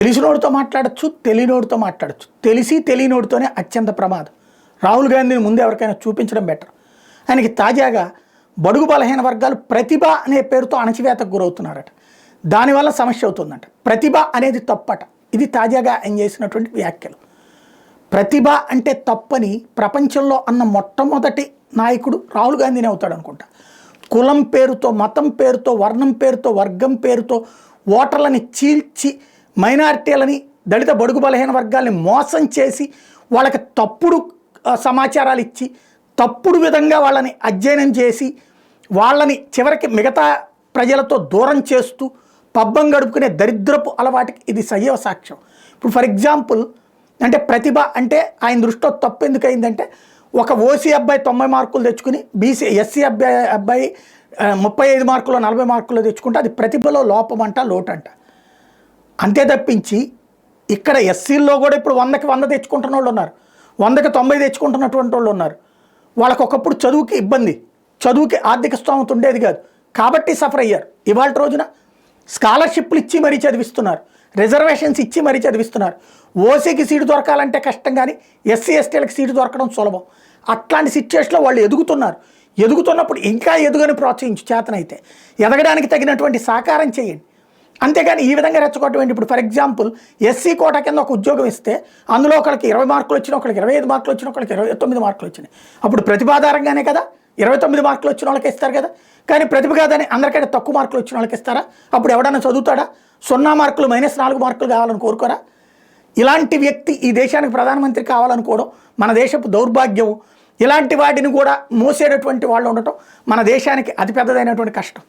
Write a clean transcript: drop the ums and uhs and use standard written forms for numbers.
తెలిసినోడితో మాట్లాడచ్చు, తెలియనోడితో మాట్లాడచ్చు. తెలిసి తెలియనోడితోనే అత్యంత ప్రమాదం. రాహుల్ గాంధీని ముందు ఎవరికైనా చూపించడం బెటర్. ఆయనకి తాజాగా బడుగు బలహీన వర్గాలు ప్రతిభ అనే పేరుతో అణచివేతకు గురవుతున్నారట. దానివల్ల సమస్య అవుతుందంట. ప్రతిభ అనేది తప్పట. ఇది తాజాగా ఆయన చేసినటువంటి వ్యాఖ్యలు. ప్రతిభ అంటే తప్పని ప్రపంచంలో అన్న మొట్టమొదటి నాయకుడు రాహుల్ గాంధీనే అవుతాడు అనుకుంటా. కులం పేరుతో, మతం పేరుతో, వర్ణం పేరుతో, వర్గం పేరుతో ఓటర్లని చీల్చి మైనారిటీలని, దళిత బడుగు బలహీన వర్గాల్ని మోసం చేసి వాళ్ళకి తప్పుడు సమాచారాలు ఇచ్చి తప్పుడు విధంగా వాళ్ళని అధ్యయనం చేసి వాళ్ళని చివరికి మిగతా ప్రజలతో దూరం చేస్తూ పబ్బం గడుపుకునే దరిద్రపు అలవాటికి ఇది సజీవ సాక్ష్యం. ఇప్పుడు ఫర్ ఎగ్జాంపుల్ అంటే ప్రతిభ అంటే ఆయన దృష్టిలో తప్పు ఎందుకు అయిందంటే, ఒక ఓసీ అబ్బాయి 90 మార్కులు తెచ్చుకుని ఎస్సీ అబ్బాయి 35 మార్కులు 40 మార్కులు తెచ్చుకుంటే అది ప్రతిభలో లోపం అంట, లోటంట. అంతే తప్పించి ఇక్కడ ఎస్సీల్లో కూడా ఇప్పుడు 100కి 100 తెచ్చుకుంటున్న వాళ్ళు ఉన్నారు, 100కి 90 తెచ్చుకుంటున్నటువంటి వాళ్ళు ఉన్నారు. వాళ్ళకు ఒకప్పుడు చదువుకి ఇబ్బంది, చదువుకి ఆర్థిక స్తోమత ఉండేది కాదు కాబట్టి సఫర్ అయ్యారు. ఇవాళ రోజున స్కాలర్షిప్లు ఇచ్చి మరీ చదివిస్తున్నారు, రిజర్వేషన్స్ ఇచ్చి మరీ చదివిస్తున్నారు. ఓసీకి సీటు దొరకాలంటే కష్టం, కానీ ఎస్సీ ఎస్టీలకు సీటు దొరకడం సులభం. అట్లాంటి సిచ్యువేషన్లో వాళ్ళు ఎదుగుతున్నారు. ఎదుగుతున్నప్పుడు ఇంకా ఎదుగని ప్రోత్సహించు, చేతనైతే ఎదగడానికి తగినటువంటి సహకారం చేయండి. అంతేగాని ఈ విధంగా రెచ్చగొట్టడం. ఇప్పుడు ఫర్ ఎగ్జాంపుల్ ఎస్సీ కోటా కింద ఒక ఉద్యోగం ఇస్తే అందులో ఒకరికి 20 మార్కులు వచ్చినా, ఒకరికి 25 మార్కులు వచ్చినా, ఒకరికి 29 మార్కులు వచ్చినాయి. అప్పుడు ప్రతిభాధారంగానే కదా 29 మార్కులు వచ్చిన వాళ్ళకి ఇస్తారు కదా. కానీ ప్రతిభ కాదని అందరికంటే తక్కువ మార్కులు వచ్చిన వాళ్ళకి ఇస్తారా? అప్పుడు ఎవడన్నా చదువుతాడా? 0 మార్కులు -4 మార్కులు కావాలని కోరుకోరా? ఇలాంటి వ్యక్తి ఈ దేశానికి ప్రధానమంత్రి కావాలనుకోవడం మన దేశపు దౌర్భాగ్యం. ఇలాంటి వాటిని కూడా మోసేటటువంటి వాళ్ళు ఉండటం మన దేశానికి అతిపెద్దదైనటువంటి కష్టం.